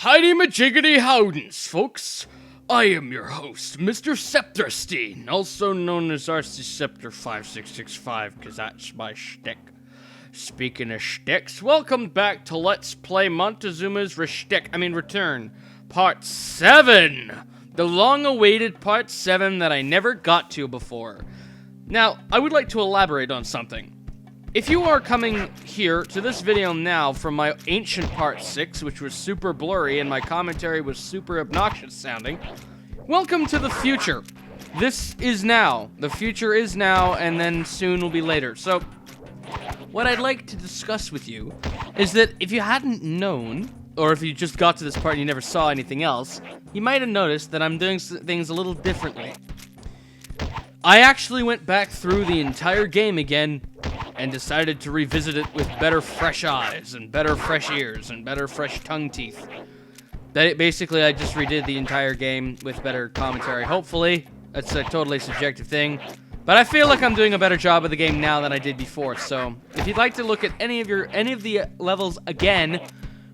Heidi majiggity howdens, folks. I am your host, Mr. Scepterstein, also known as RC Scepter 5665, because that's my shtick. Speaking of shticks, welcome back to Let's Play Montezuma's Return, Part 7! The long-awaited Part 7 that I never got to before. Now, I would like to elaborate on something. If you are coming here to this video now from my ancient Part 6, which was super blurry and my commentary was super obnoxious sounding, welcome to the future. This is now. The future is now, and then soon will be later. So, what I'd like to discuss with you is that if you hadn't known, or if you just got to this part and you never saw anything else, you might have noticed that I'm doing things a little differently. I actually went back through the entire game again and decided to revisit it with better fresh eyes and better fresh ears and better fresh tongue teeth. Basically, I just redid the entire game with better commentary. Hopefully, that's a totally subjective thing, but I feel like I'm doing a better job of the game now than I did before. So, if you'd like to look at any of the levels again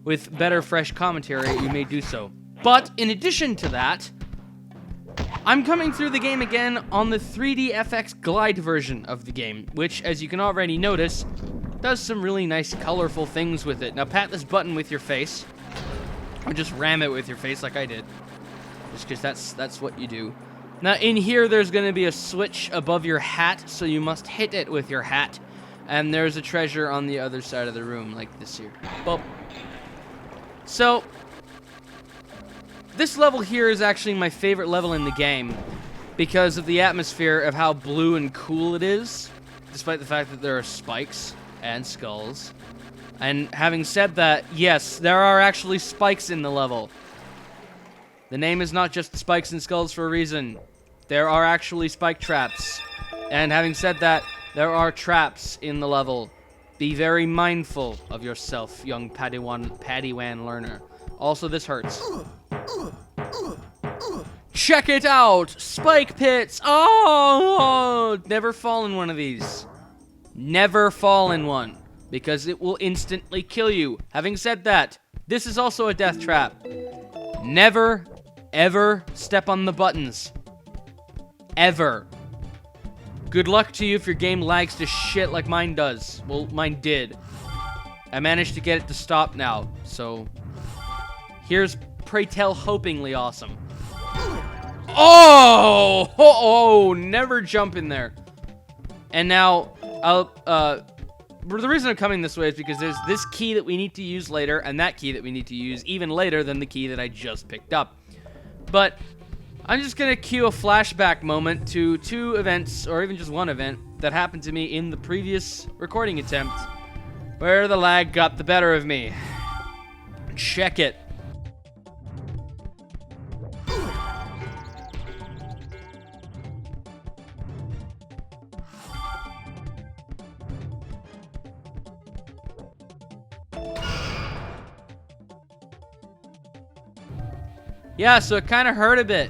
with better fresh commentary, you may do so. But in addition to that, I'm coming through the game again on the 3D FX Glide version of the game, which, as you can already notice, does some really nice colorful things with it. Now pat this button with your face, or just ram it with your face like I did, just because that's what you do. Now in here there's going to be a switch above your hat, so you must hit it with your hat, and there's a treasure on the other side of the room, like this here. Boop. So, this level here is actually my favorite level in the game because of the atmosphere of how blue and cool it is, despite the fact that there are spikes and skulls. And having said that, yes, there are actually spikes in the level. The name is not just Spikes and Skulls for a reason. There are actually spike traps. And having said that, there are traps in the level. Be very mindful of yourself, young Padawan learner. Also, this hurts. Check it out! Spike pits! Oh! Never fall in one of these. Never fall in one, because it will instantly kill you. Having said that, this is also a death trap. Never, ever step on the buttons. Ever. Good luck to you if your game lags to shit like mine does. Well, mine did. I managed to get it to stop now, so here's pray tell hopingly awesome. Oh, never jump in there. And now, the reason I'm coming this way is because there's this key that we need to use later, and that key that we need to use even later than the key that I just picked up. But I'm just gonna cue a flashback moment to two events, or even just one event, that happened to me in the previous recording attempt, where the lag got the better of me. Check it. Yeah, so it kind of hurt a bit.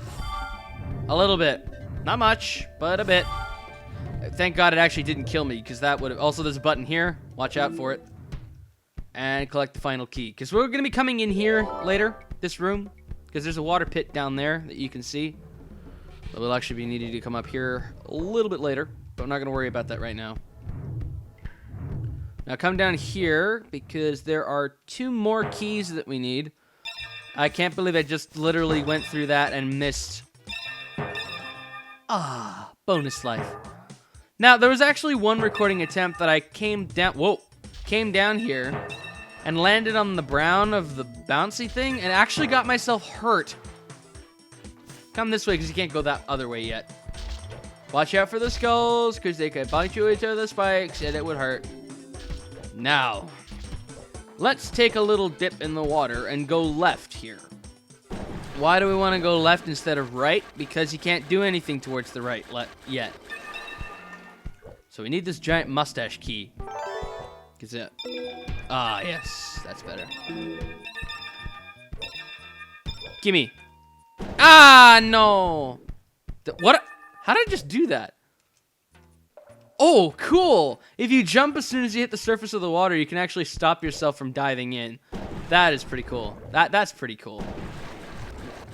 A little bit. Not much, but a bit. Thank God it actually didn't kill me, because that would have... Also, there's a button here. Watch out for it. And collect the final key. Because we're going to be coming in here later, this room. Because there's a water pit down there that you can see. But we'll actually be needing to come up here a little bit later. But I'm not going to worry about that right now. Now come down here, because there are two more keys that we need. I can't believe I just literally went through that and missed. Ah, bonus life. Now, there was actually one recording attempt that I came down here and landed on the brown of the bouncy thing and actually got myself hurt. Come this way, because you can't go that other way yet. Watch out for the skulls, because they could bite you into the spikes and it would hurt. Now, let's take a little dip in the water and go left here. Why do we want to go left instead of right? Because you can't do anything towards the right yet. So we need this giant mustache key. Ah, yes. That's better. Gimme. Ah, no. What? How did I just do that? Oh, cool! If you jump as soon as you hit the surface of the water, you can actually stop yourself from diving in. That is pretty cool. That's pretty cool.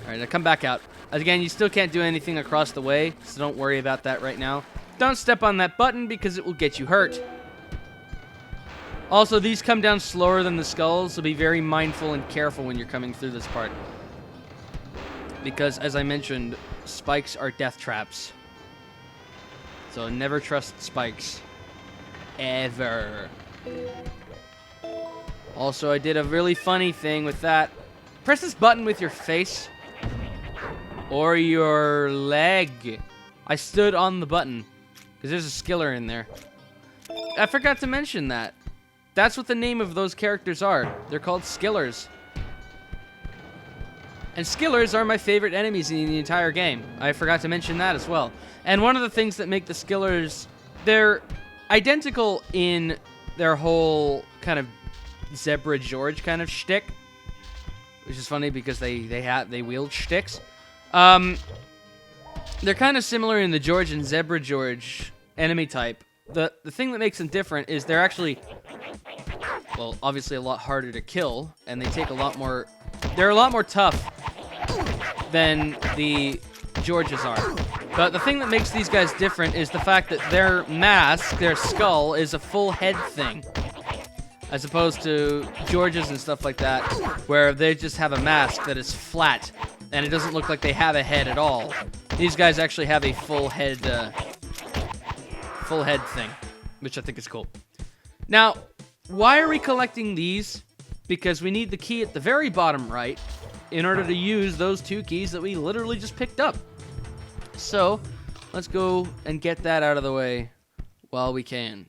All right, now come back out. Again, you still can't do anything across the way, so don't worry about that right now. Don't step on that button because it will get you hurt. Also, these come down slower than the skulls, so be very mindful and careful when you're coming through this part. Because, as I mentioned, spikes are death traps. So never trust spikes. Ever. Also, I did a really funny thing with that. Press this button with your face. Or your leg. I stood on the button. Because there's a skiller in there. I forgot to mention that. That's what the name of those characters are. They're called skillers. And skillers are my favorite enemies in the entire game. I forgot to mention that as well. And one of the things that make the skillers, they're identical in their whole kind of Zebra George kind of shtick, which is funny because they wield shticks. They're kind of similar in the George and Zebra George enemy type. The thing that makes them different is they're actually, well, obviously a lot harder to kill, and they take a lot more. They're a lot more tough than the Georges are. But the thing that makes these guys different is the fact that their mask, their skull, is a full head thing. As opposed to Georges and stuff like that, where they just have a mask that is flat, and it doesn't look like they have a head at all. These guys actually have a full head thing, which I think is cool. Now, why are we collecting these? Because we need the key at the very bottom right in order to use those two keys that we literally just picked up. So, let's go and get that out of the way while we can.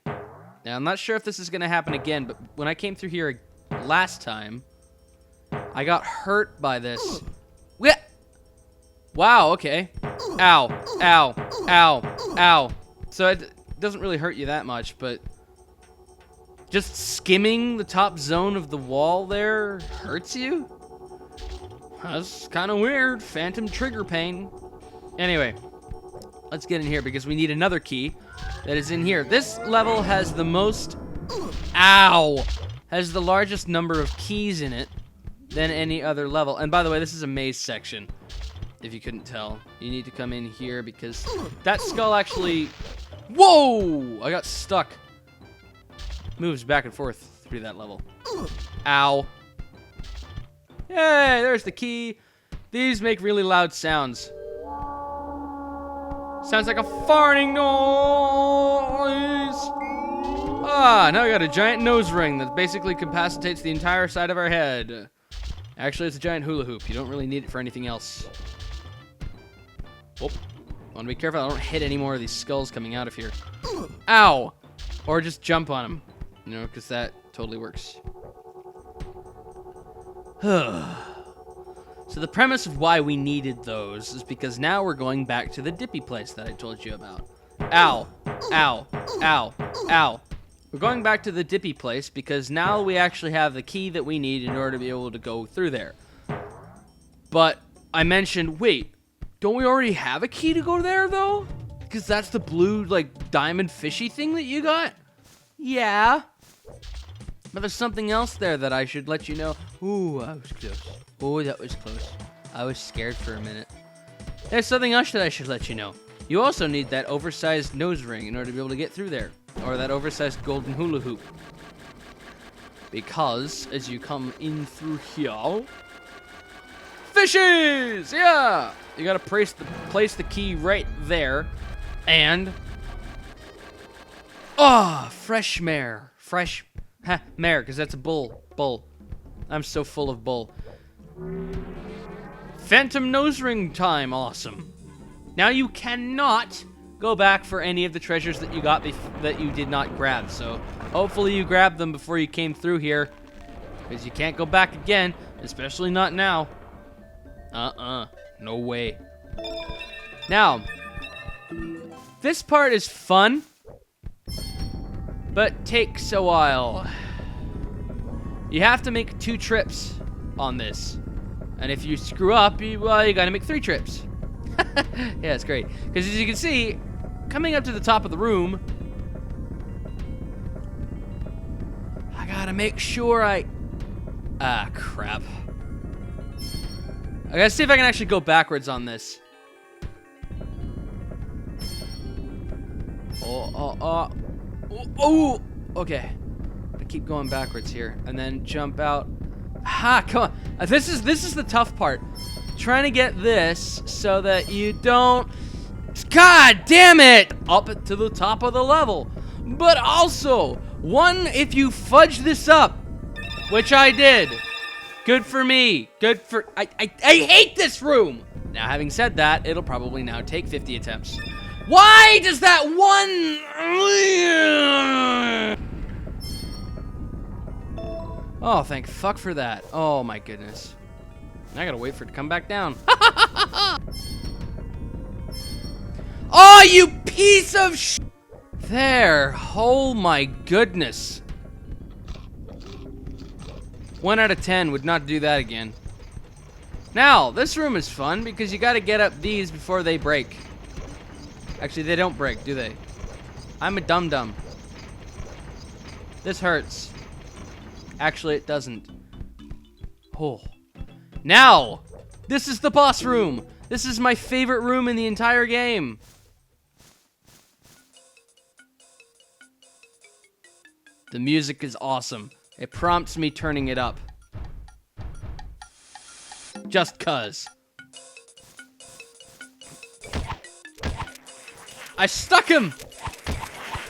Now, I'm not sure if this is going to happen again, but when I came through here last time, I got hurt by this. Wow, okay. Ow, ow, ow, ow. So it doesn't really hurt you that much, but just skimming the top zone of the wall there hurts you? That's kind of weird. Phantom trigger pain. Anyway, let's get in here because we need another key that is in here. This level has the most... Ow! Has the largest number of keys in it than any other level. And by the way, this is a maze section. If you couldn't tell. You need to come in here because that skull actually... Whoa! I got stuck. Moves back and forth through that level. Ow. Yay, there's the key. These make really loud sounds. Sounds like a farting noise. Ah, now we got a giant nose ring that basically capacitates the entire side of our head. Actually, it's a giant hula hoop. You don't really need it for anything else. Oh, I want to be careful I don't hit any more of these skulls coming out of here. Ow! Or just jump on them. You know, because that totally works. So the premise of why we needed those is because now we're going back to the dippy place that I told you about. Ow, ow, ow, ow. We're going back to the dippy place because now we actually have the key that we need in order to be able to go through there. But I mentioned, wait, don't we already have a key to go there though? Because that's the blue, like, diamond fishy thing that you got? Yeah. But there's something else there that I should let you know. Ooh, I was close. Oh, that was close. I was scared for a minute. There's something else that I should let you know. You also need that oversized nose ring in order to be able to get through there. Or that oversized golden hula hoop. Because, as you come in through here... Fishes! Yeah! You gotta place the key right there. And... Oh, fresh mare. Fresh... mare, because that's a bull. Bull. I'm so full of bull. Phantom nose ring time. Awesome. Now you cannot go back for any of the treasures that you got that you did not grab. So hopefully you grabbed them before you came through here. Because you can't go back again. Especially not now. No way. Now, this part is fun. But takes a while. You have to make 2 trips on this. And if you screw up, you gotta make 3 trips. Yeah, it's great. Because as you can see, coming up to the top of the room, I gotta make sure I Ah, crap. I gotta see if I can actually go backwards on this. Oh, okay. I keep going backwards here, and then jump out. Ha! Come on. This is the tough part. Trying to get this so that you don't. God damn it! Up to the top of the level. But also, if you fudge this up, which I did. Good for me. Good for. I hate this room. Now, having said that, it'll probably now take 50 attempts. Why does that one... Oh, thank fuck for that. Oh, my goodness. I gotta wait for it to come back down. Oh, you piece of sh... There. Oh, my goodness. 1 out of 10 would not do that again. Now, this room is fun because you gotta get up these before they break. Actually, they don't break, do they? I'm a dum-dum. This hurts. Actually, it doesn't. Oh. Now! This is the boss room! This is my favorite room in the entire game! The music is awesome. It prompts me turning it up. Just 'cause. I stuck him!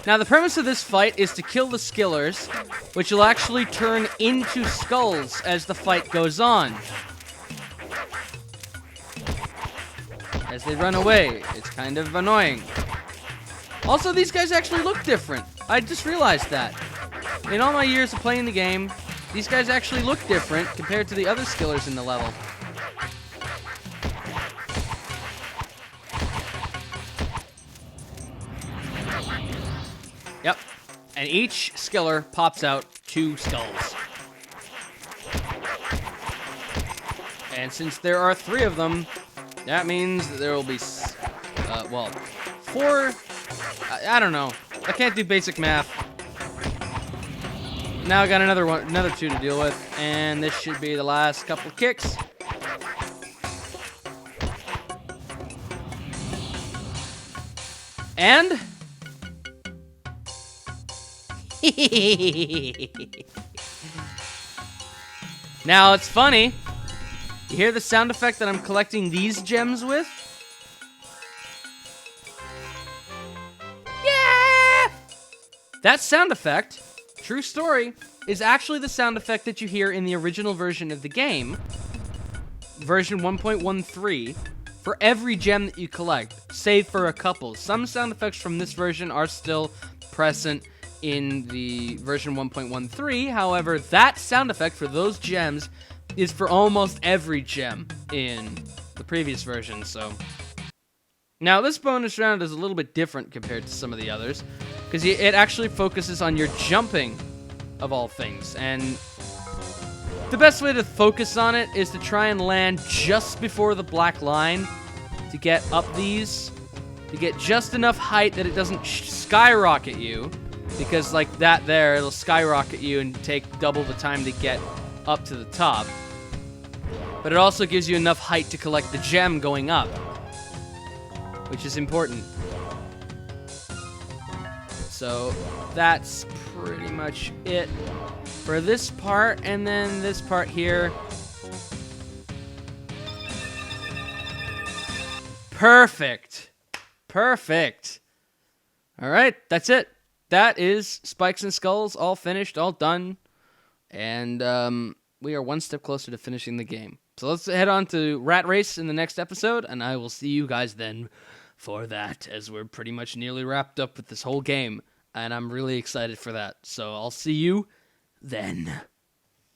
Now, the premise of this fight is to kill the skillers, which will actually turn into skulls as the fight goes on. As they run away. It's kind of annoying. Also, these guys actually look different. I just realized that. In all my years of playing the game, these guys actually look different compared to the other skillers in the level. Yep. And each skiller pops out 2 skulls. And since there are 3 of them, that means that there will be, 4. I don't know. I can't do basic math. Now I got another 2 to deal with, and this should be the last couple kicks. And now it's funny. You hear the sound effect that I'm collecting these gems with? Yeah! That sound effect, true story, is actually the sound effect that you hear in the original version of the game, version 1.13, for every gem that you collect, save for a couple. Some sound effects from this version are still present in the version 1.13, however, that sound effect for those gems is for almost every gem in the previous version, so. Now, this bonus round is a little bit different compared to some of the others, because it actually focuses on your jumping, of all things, and the best way to focus on it is to try and land just before the black line to get up these, to get just enough height that it doesn't skyrocket you, because like that there, it'll skyrocket you and take double the time to get up to the top. But it also gives you enough height to collect the gem going up, which is important. So that's pretty much it for this part, and then this part here. Perfect. Perfect. All right, that's it. That is Spikes and Skulls, all finished, all done. And we are one step closer to finishing the game. So let's head on to Rat Race in the next episode, and I will see you guys then for that, as we're pretty much nearly wrapped up with this whole game. And I'm really excited for that. So I'll see you then.